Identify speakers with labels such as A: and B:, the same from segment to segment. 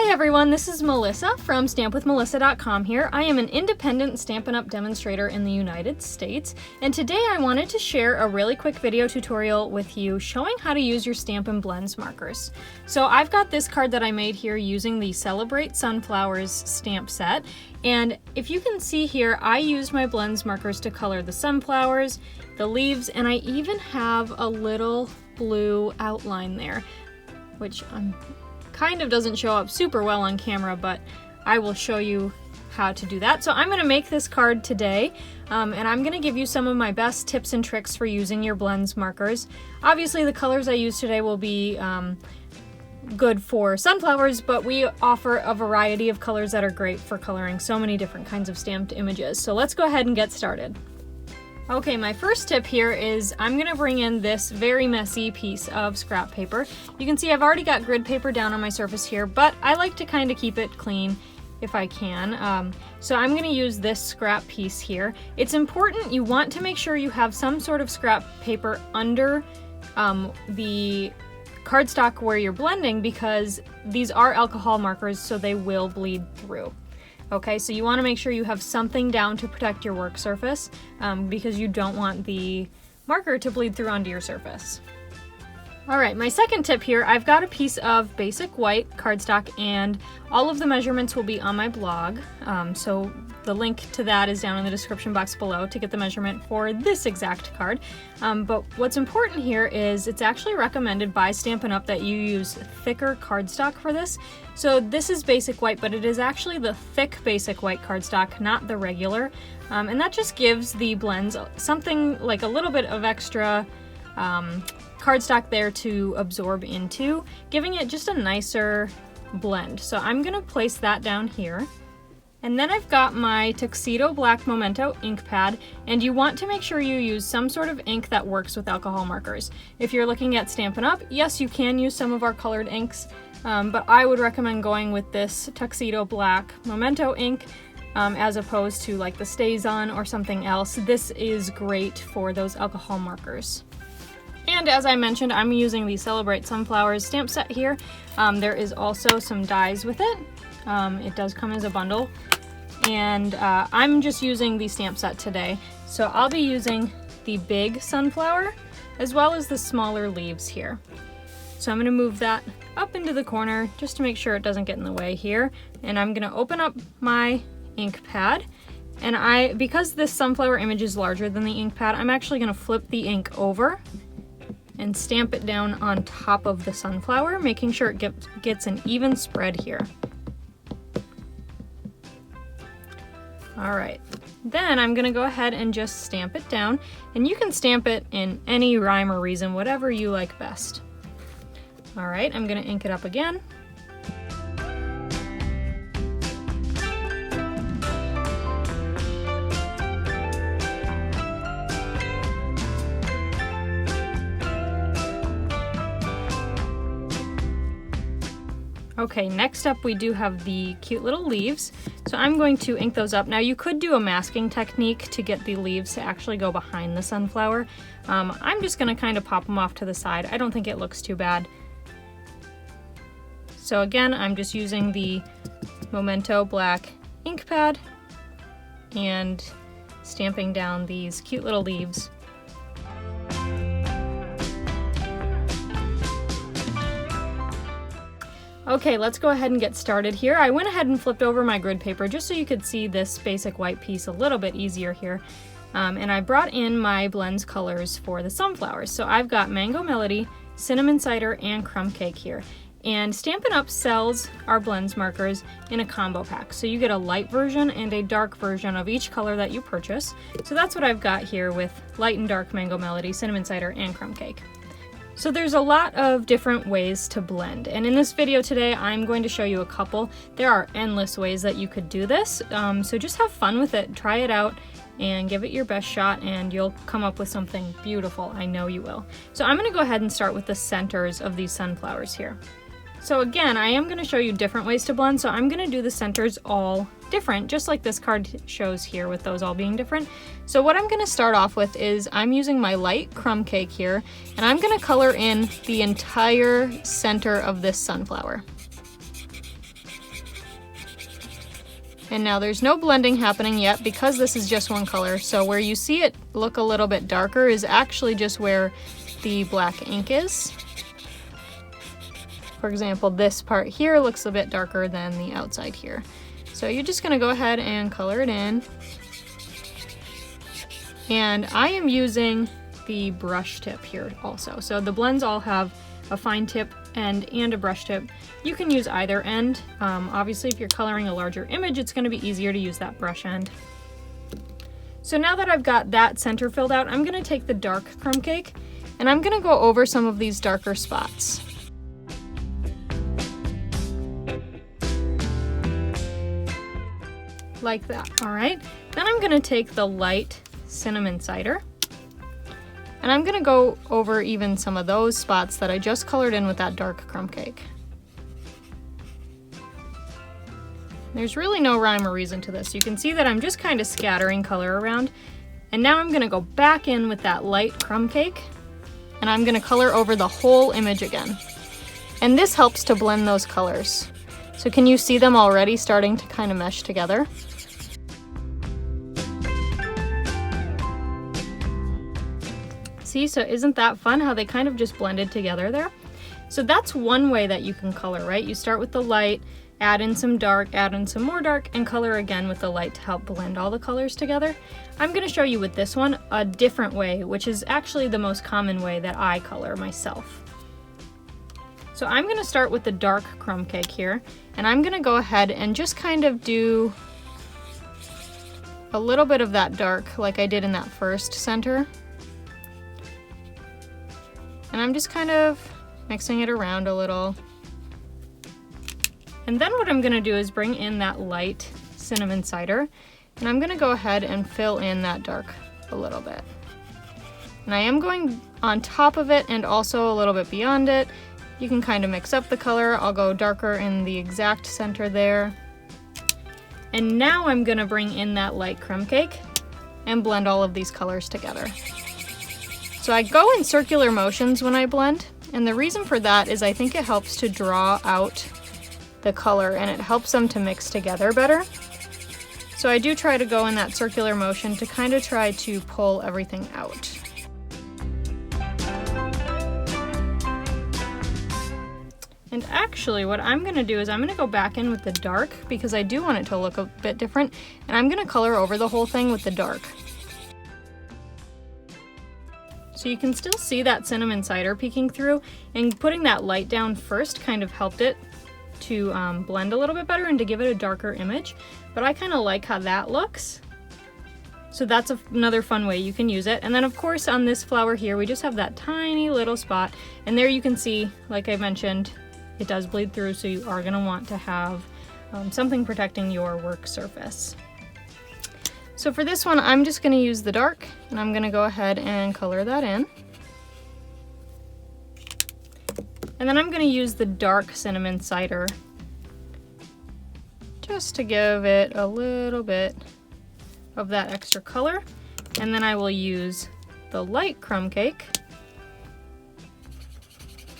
A: Hi everyone, this is Melissa from stampwithmelissa.com here. I am an independent Stampin' Up! Demonstrator in the United States, and today I wanted to share a really quick video tutorial with you showing how to use your Stampin' Blends markers. So I've got this card that I made here using the Celebrate Sunflowers stamp set, and if you can see here, I used my blends markers to color the sunflowers, the leaves, and I even have a little blue outline there, which kind of doesn't show up super well on camera, but I will show you how to do that. So I'm going to make this card today, and I'm going to give you some of my best tips and tricks for using your blends markers. Obviously the colors I use today will be good for sunflowers, but we offer a variety of colors that are great for coloring so many different kinds of stamped images. So let's go ahead and get started. Okay, my first tip here is I'm going to bring in this very messy piece of scrap paper. You can see I've already got grid paper down on my surface here, but I like to kind of keep it clean if I can. So I'm going to use this scrap piece here. It's important, you want to make sure you have some sort of scrap paper under the cardstock where you're blending, because these are alcohol markers, so they will bleed through. Okay, so you want to make sure you have something down to protect your work surface, because you don't want the marker to bleed through onto your surface. Alright, my second tip here, I've got a piece of basic white cardstock, and all of the measurements will be on my blog, so the link to that is down in the description box below to get the measurement for this exact card. But what's important here is it's actually recommended by Stampin' Up! That you use thicker cardstock for this. So this is basic white, but it is actually the thick basic white cardstock, not the regular. And that just gives the blends something like a little bit of extra cardstock there to absorb into, giving it just a nicer blend. So I'm gonna place that down here. And then I've got my Tuxedo Black Memento ink pad, and you want to make sure you use some sort of ink that works with alcohol markers. If you're looking at Stampin' Up!, yes, you can use some of our colored inks, but I would recommend going with this Tuxedo Black Memento ink as opposed to like the StazOn or something else. This is great for those alcohol markers. And as I mentioned, I'm using the Celebrate Sunflowers stamp set here. There is also some dies with it. It does come as a bundle, and I'm just using the stamp set today. So I'll be using the big sunflower as well as the smaller leaves here. So I'm going to move that up into the corner just to make sure it doesn't get in the way here. And I'm going to open up my ink pad, and because this sunflower image is larger than the ink pad, I'm actually going to flip the ink over and stamp it down on top of the sunflower, making sure it gets an even spread here. Alright, then I'm going to go ahead and just stamp it down, and you can stamp it in any rhyme or reason, whatever you like best. Alright, I'm going to ink it up again. Okay, next up we do have the cute little leaves. So I'm going to ink those up. Now you could do a masking technique to get the leaves to actually go behind the sunflower. I'm just going to kind of pop them off to the side. I don't think it looks too bad. So again, I'm just using the Memento Black ink pad and stamping down these cute little leaves. Okay, let's go ahead and get started here. I went ahead and flipped over my grid paper just so you could see this basic white piece a little bit easier here. And I brought in my blends colors for the sunflowers. So I've got Mango Melody, Cinnamon Cider, and Crumb Cake here. And Stampin' Up! Sells our blends markers in a combo pack. So you get a light version and a dark version of each color that you purchase. So that's what I've got here with light and dark Mango Melody, Cinnamon Cider, and Crumb Cake. So there's a lot of different ways to blend, and in this video today I'm going to show you a couple. There are endless ways that you could do this, so just have fun with it, try it out, and give it your best shot, and you'll come up with something beautiful. I know you will. So I'm going to go ahead and start with the centers of these sunflowers here. So again, I am going to show you different ways to blend, so I'm going to do the centers all different, just like this card shows here with those all being different. So what I'm going to start off with is I'm using my light Crumb Cake here, and I'm going to color in the entire center of this sunflower. And now there's no blending happening yet because this is just one color. So where you see it look a little bit darker is actually just where the black ink is. For example, this part here looks a bit darker than the outside here. So you're just gonna go ahead and color it in. And I am using the brush tip here also. So the blends all have a fine tip end and a brush tip. You can use either end. Obviously, if you're coloring a larger image, it's going to be easier to use that brush end. So now that I've got that center filled out, I'm going to take the dark crumb cake and I'm going to go over some of these darker spots. Like that. All right. Then I'm going to take the light cinnamon cider. And I'm gonna go over even some of those spots that I just colored in with that dark crumb cake. There's really no rhyme or reason to this. You can see that I'm just kind of scattering color around. And now I'm gonna go back in with that light crumb cake and I'm gonna color over the whole image again. And this helps to blend those colors. So can you see them already starting to kind of mesh together? See, so isn't that fun how they kind of just blended together there? So that's one way that you can color, right? You start with the light, add in some dark, add in some more dark, and color again with the light to help blend all the colors together. I'm going to show you with this one a different way, which is actually the most common way that I color myself. So I'm going to start with the dark crumb cake here, and I'm going to go ahead and just kind of do a little bit of that dark like I did in that first center. And I'm just kind of mixing it around a little. And then what I'm gonna do is bring in that light cinnamon cider, and I'm gonna go ahead and fill in that dark a little bit. And I am going on top of it and also a little bit beyond it. You can kind of mix up the color. I'll go darker in the exact center there. And now I'm gonna bring in that light crumb cake and blend all of these colors together. So I go in circular motions when I blend, and the reason for that is I think it helps to draw out the color and it helps them to mix together better. So I do try to go in that circular motion to kind of try to pull everything out. And actually what I'm going to do is I'm going to go back in with the dark because I do want it to look a bit different, and I'm going to color over the whole thing with the dark. So you can still see that cinnamon cider peeking through, and putting that light down first kind of helped it to blend a little bit better and to give it a darker image. But I kind of like how that looks. So that's another fun way you can use it. And then of course on this flower here, we just have that tiny little spot. And there you can see, like I mentioned, it does bleed through, so you are gonna want to have something protecting your work surface. So for this one, I'm just gonna use the dark, and I'm gonna go ahead and color that in. And then I'm gonna use the dark cinnamon cider just to give it a little bit of that extra color. And then I will use the light crumb cake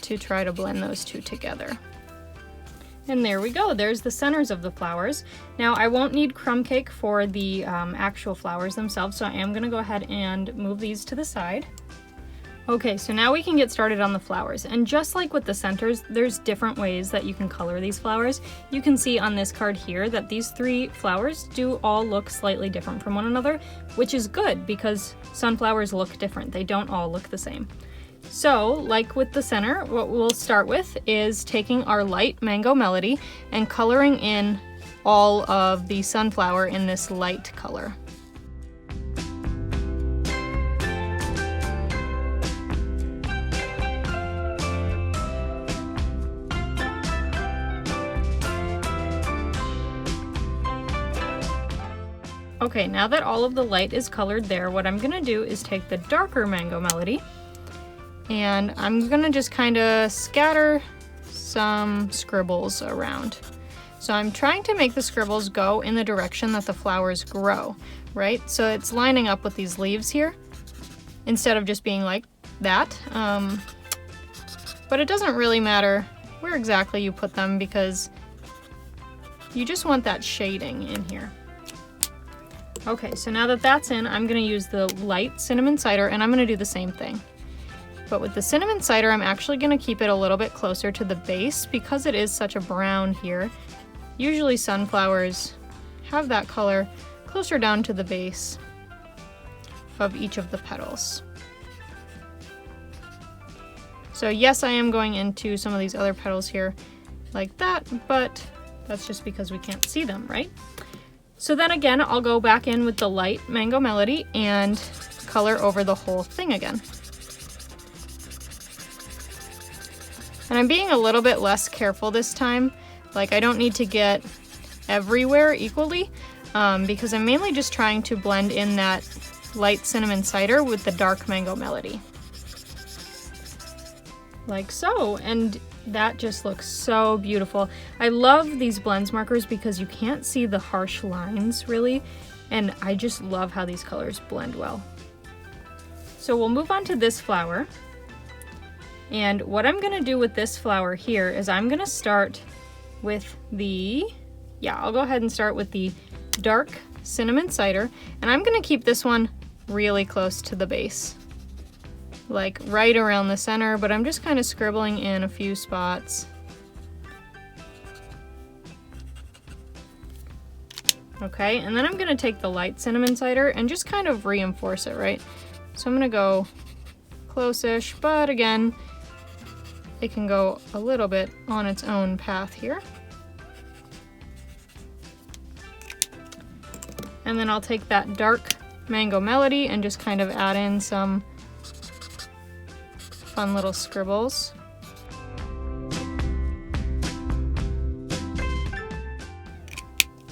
A: to try to blend those two together. And there we go, there's the centers of the flowers. Now I won't need crumb cake for the actual flowers themselves, so I am gonna go ahead and move these to the side. Okay, so now we can get started on the flowers. And just like with the centers, there's different ways that you can color these flowers. You can see on this card here that these three flowers do all look slightly different from one another, which is good because sunflowers look different. They don't all look the same. So, like with the center, what we'll start with is taking our light Mango Melody and coloring in all of the sunflower in this light color. Okay, now that all of the light is colored there, what I'm gonna do is take the darker Mango Melody and I'm gonna just kind of scatter some scribbles around. So I'm trying to make the scribbles go in the direction that the flowers grow, right? So it's lining up with these leaves here instead of just being like that. But it doesn't really matter where exactly you put them because you just want that shading in here. Okay, so now that that's in, I'm gonna use the light cinnamon cider and I'm gonna do the same thing. But with the cinnamon cider, I'm actually gonna keep it a little bit closer to the base because it is such a brown here. Usually sunflowers have that color closer down to the base of each of the petals. So yes, I am going into some of these other petals here like that, but that's just because we can't see them, right? So then again, I'll go back in with the light Mango Melody and color over the whole thing again. And I'm being a little bit less careful this time. Like, I don't need to get everywhere equally because I'm mainly just trying to blend in that light cinnamon cider with the dark Mango Melody. Like so, and that just looks so beautiful. I love these blends markers because you can't see the harsh lines really, and I just love how these colors blend well. So we'll move on to this flower. And what I'm gonna do with this flower here is I'm gonna start with I'll go ahead and start with the dark cinnamon cider, and I'm gonna keep this one really close to the base. Like right around the center, but I'm just kind of scribbling in a few spots. Okay, and then I'm gonna take the light cinnamon cider and just kind of reinforce it, right? So I'm gonna go close-ish, but again, it can go a little bit on its own path here. And then I'll take that dark Mango Melody and just kind of add in some fun little scribbles.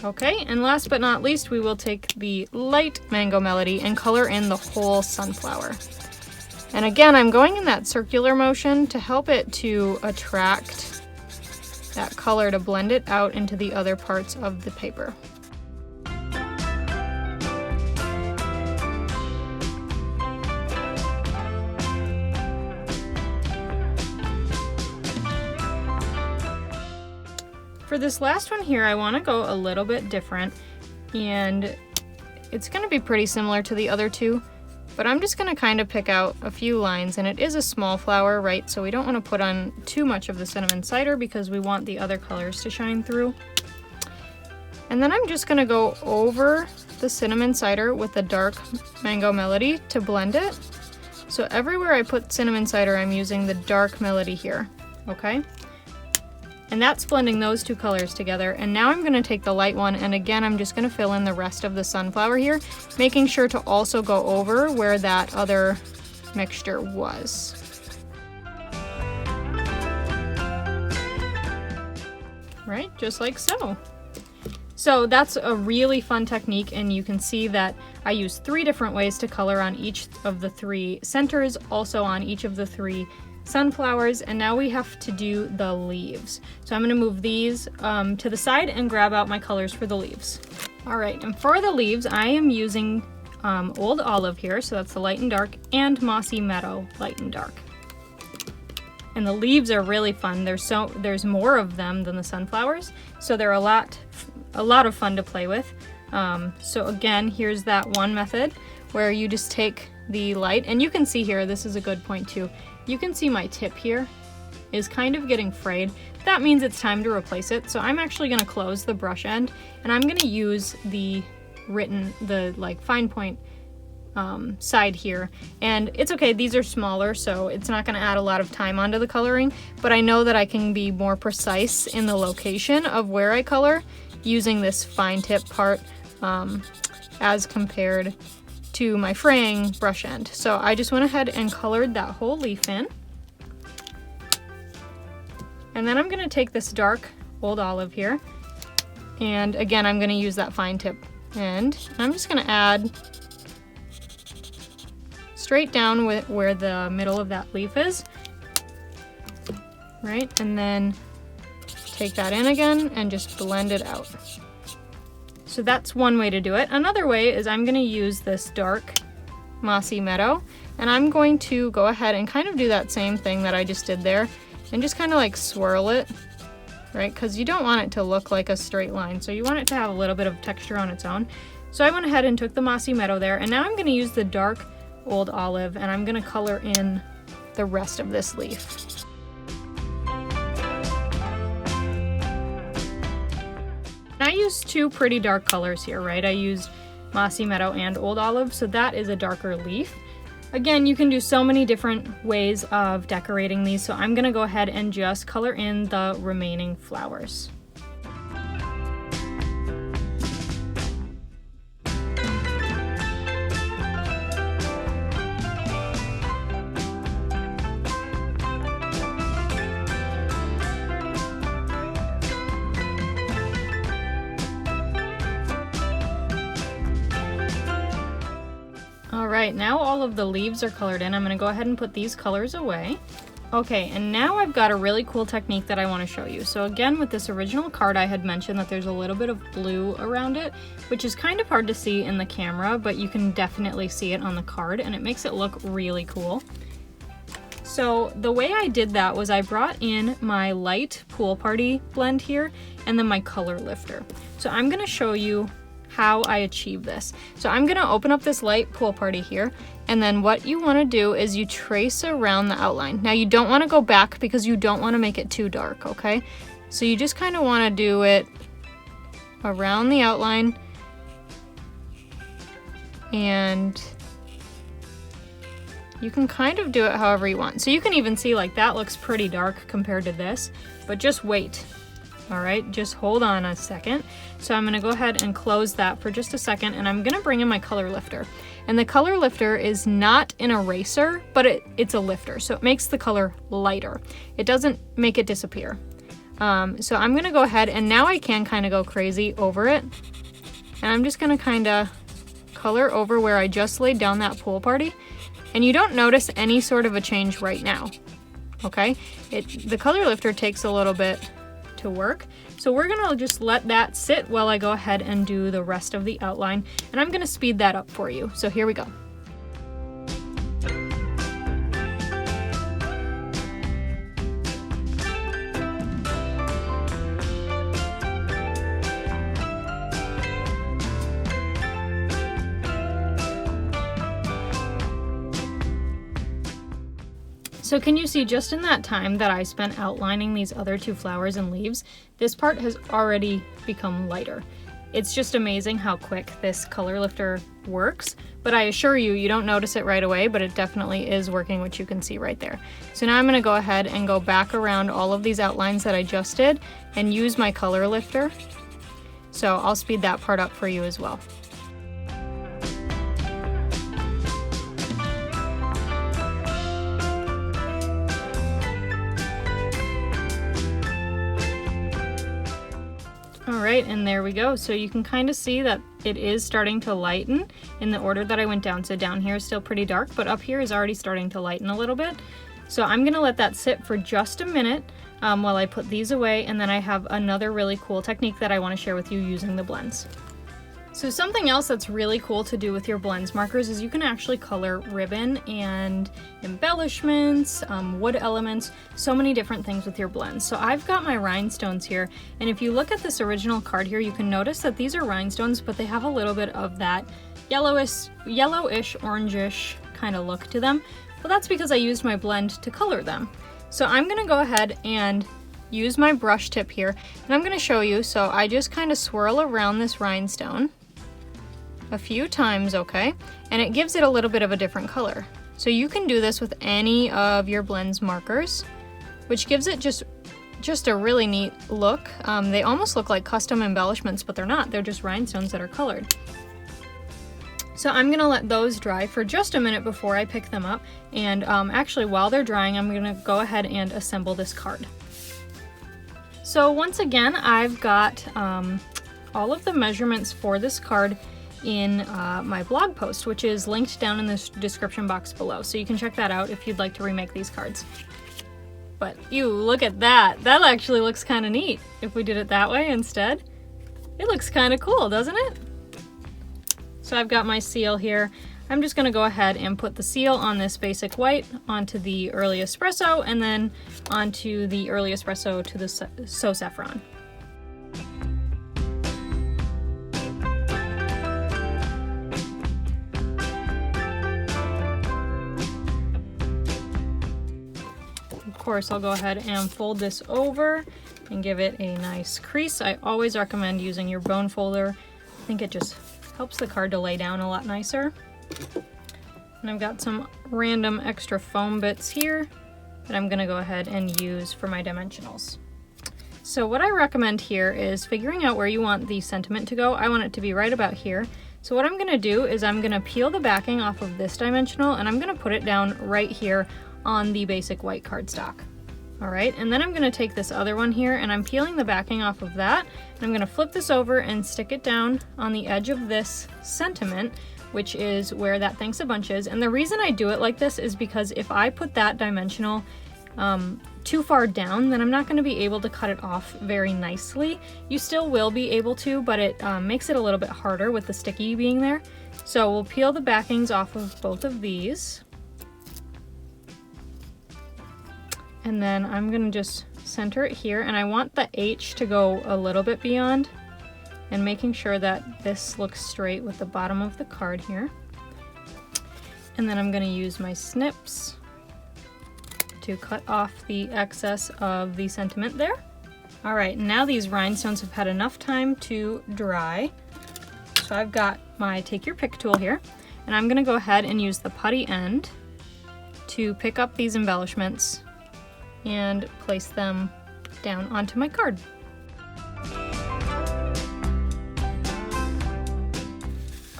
A: Okay, and last but not least, we will take the light Mango Melody and color in the whole sunflower. And again, I'm going in that circular motion to help it to attract that color to blend it out into the other parts of the paper. For this last one here, I want to go a little bit different, and it's going to be pretty similar to the other two, but I'm just going to kind of pick out a few lines, and it is a small flower, right? So we don't want to put on too much of the cinnamon cider because we want the other colors to shine through. And then I'm just going to go over the cinnamon cider with the dark Mango Melody to blend it. So everywhere I put cinnamon cider, I'm using the dark melody here, okay? And that's blending those two colors together. And now I'm gonna take the light one, and again, I'm just gonna fill in the rest of the sunflower here, making sure to also go over where that other mixture was. Right, just like so. So that's a really fun technique, and you can see that I use 3 different ways to color on each of the 3 centers, also on each of the 3 sunflowers, and now we have to do the leaves. So I'm going to move these to the side and grab out my colors for the leaves. All right, and for the leaves, I am using Old Olive here, so that's the light and dark, and Mossy Meadow, light and dark. And the leaves are really fun. There's more of them than the sunflowers, so they're a lot of fun to play with. So again, here's that one method where you just take the light, and you can see here, this is a good point too. You can see my tip here is kind of getting frayed. That means it's time to replace it. So I'm actually gonna close the brush end, and I'm gonna use the like fine point side here. And it's okay, these are smaller, so it's not gonna add a lot of time onto the coloring, but I know that I can be more precise in the location of where I color using this fine tip part as compared to my fraying brush end. So I just went ahead and colored that whole leaf in. And then I'm gonna take this dark Old Olive here, and again, I'm gonna use that fine tip end. I'm just gonna add straight down with where the middle of that leaf is, right? And then take that in again and just blend it out. So that's one way to do it. Another way is I'm gonna use this dark Mossy Meadow, and I'm going to go ahead and kind of do that same thing that I just did there, and just kind of like swirl it right? Because you don't want it to look like a straight line, so you want it to have a little bit of texture on its own. So I went ahead and took the Mossy Meadow there, and now I'm going to use the dark Old Olive, and I'm going to color in the rest of this leaf. I used two pretty dark colors here, right? I used Mossy Meadow and Old Olive, so that is a darker leaf. Again, you can do so many different ways of decorating these, so I'm gonna go ahead and just color in the remaining flowers. Alright, now all of the leaves are colored in. I'm going to go ahead and put these colors away. Okay, and now I've got a really cool technique that I want to show you. So again, with this original card, I had mentioned that there's a little bit of blue around it, which is kind of hard to see in the camera, but you can definitely see it on the card, and it makes it look really cool. So the way I did that was I brought in my light Pool Party blend here, and then my color lifter. So I'm going to show you how I achieve this. So I'm gonna open up this light Pool Party here, and then what you wanna do is you trace around the outline. Now you don't wanna go back because you don't wanna make it too dark, okay? So you just kinda wanna do it around the outline, and you can kind of do it however you want. So you can even see like that looks pretty dark compared to this, but just wait. All right, just hold on a second. So I'm gonna go ahead and close that for just a second, and I'm gonna bring in my color lifter. And the color lifter is not an eraser, but it's a lifter, so it makes the color lighter. It doesn't make it disappear. So I'm gonna go ahead, and now I can kind of go crazy over it. And I'm just gonna kind of color over where I just laid down that Pool Party. And you don't notice any sort of a change right now, okay? The color lifter takes a little bit to work. So we're gonna just let that sit while I go ahead and do the rest of the outline, and I'm gonna speed that up for you. So here we go. So can you see just in that time that I spent outlining these other two flowers and leaves, this part has already become lighter. It's just amazing how quick this color lifter works, but I assure you, you don't notice it right away, but it definitely is working, which you can see right there. So now I'm gonna go ahead and go back around all of these outlines that I just did and use my color lifter. So I'll speed that part up for you as well. Alright, and there we go. So you can kind of see that it is starting to lighten in the order that I went down. So down here is still pretty dark, but up here is already starting to lighten a little bit. So I'm going to let that sit for just a minute while I put these away, and then I have another really cool technique that I want to share with you using the blends. So something else that's really cool to do with your blends markers is you can actually color ribbon and embellishments, wood elements, so many different things with your blends. So I've got my rhinestones here, and if you look at this original card here, you can notice that these are rhinestones, but they have a little bit of that yellowish, orangish kind of look to them. Well, that's because I used my blend to color them. So I'm gonna go ahead and use my brush tip here, and I'm gonna show you. So I just kind of swirl around this rhinestone a few times, okay? And it gives it a little bit of a different color. So you can do this with any of your blends markers, which gives it just a really neat look. They almost look like custom embellishments, but they're not. They're just rhinestones that are colored. So I'm gonna let those dry for just a minute before I pick them up. And actually, while they're drying, I'm gonna go ahead and assemble this card. So once again, I've got all of the measurements for this card in my blog post, which is linked down in the description box below. So you can check that out if you'd like to remake these cards. But you look at that. That actually looks kind of neat if we did it that way instead. It looks kind of cool, doesn't it? So I've got my seal here. I'm just going to go ahead and put the seal on this basic white onto the early espresso and then onto the early espresso to the So Saffron. Of course, I'll go ahead and fold this over and give it a nice crease. I always recommend using your bone folder. I think it just helps the card to lay down a lot nicer. And I've got some random extra foam bits here that I'm gonna go ahead and use for my dimensionals. So what I recommend here is figuring out where you want the sentiment to go. I want it to be right about here. So what I'm gonna do is I'm gonna peel the backing off of this dimensional and I'm gonna put it down right here on the basic white cardstock. All right, and then I'm gonna take this other one here and I'm peeling the backing off of that. And I'm gonna flip this over and stick it down on the edge of this sentiment, which is where that thanks a bunch is. And the reason I do it like this is because if I put that dimensional too far down, then I'm not gonna be able to cut it off very nicely. You still will be able to, but it makes it a little bit harder with the sticky being there. So we'll peel the backings off of both of these. And then I'm gonna just center it here, and I want the H to go a little bit beyond, and making sure that this looks straight with the bottom of the card here. And then I'm gonna use my snips to cut off the excess of the sentiment there. All right, now these rhinestones have had enough time to dry. So I've got my take your pick tool here, and I'm gonna go ahead and use the putty end to pick up these embellishments and place them down onto my card.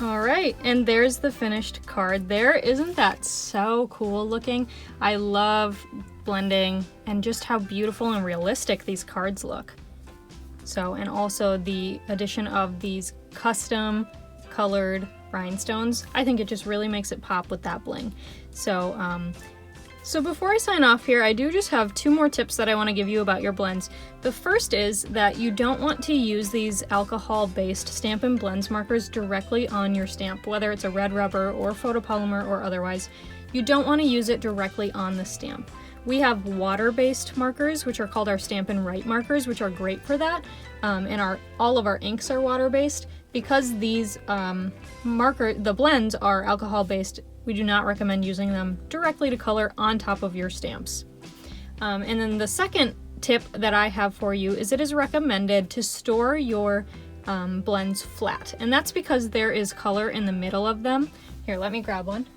A: All right, and there's the finished card there. Isn't that so cool looking? I love blending and just how beautiful and realistic these cards look. So, and also the addition of these custom colored rhinestones, I think it just really makes it pop with that bling. So before I sign off here, I do just have two more tips that I want to give you about your blends. The first is that you don't want to use these alcohol-based Stampin' Blends markers directly on your stamp, whether it's a red rubber or photopolymer or otherwise. You don't want to use it directly on the stamp. We have water-based markers, which are called our Stampin' Write markers, which are great for that, and all of our inks are water-based. Because these the blends are alcohol-based, we do not recommend using them directly to color on top of your stamps. And then the second tip that I have for you is it is recommended to store your blends flat. And that's because there is color in the middle of them. Here, let me grab one.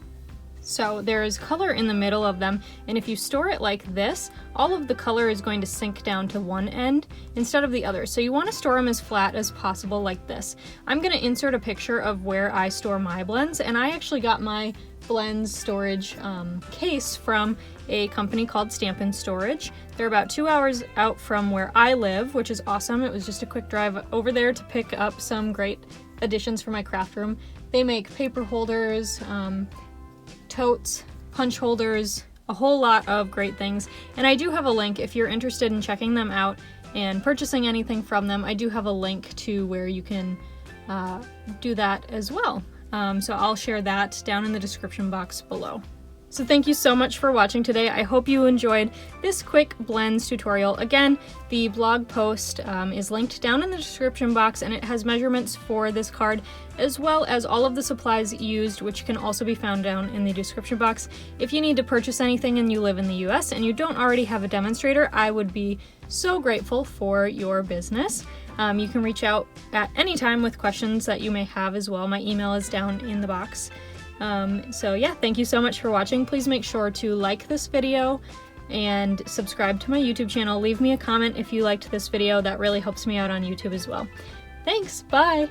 A: So there is color in the middle of them, and if you store it like this, all of the color is going to sink down to one end instead of the other. So you want to store them as flat as possible like this. I'm going to insert a picture of where I store my blends, and I actually got my blends storage case from a company called Stampin' Storage. They're about 2 hours out from where I live, which is awesome. It was just a quick drive over there to pick up some great additions for my craft room. They make paper holders, totes, punch holders, a whole lot of great things. And I do have a link if you're interested in checking them out and purchasing anything from them. I do have a link to where you can do that as well. So I'll share that down in the description box below. So thank you so much for watching today. I hope you enjoyed this quick blends tutorial. Again, the blog post is linked down in the description box, and it has measurements for this card as well as all of the supplies used, which can also be found down in the description box. If you need to purchase anything and you live in the US and you don't already have a demonstrator, I would be so grateful for your business. You can reach out at any time with questions that you may have as well. My email is down in the box. So yeah, thank you so much for watching. Please make sure to like this video and subscribe to my YouTube channel. Leave me a comment if you liked this video. That really helps me out on YouTube as well. Thanks, bye!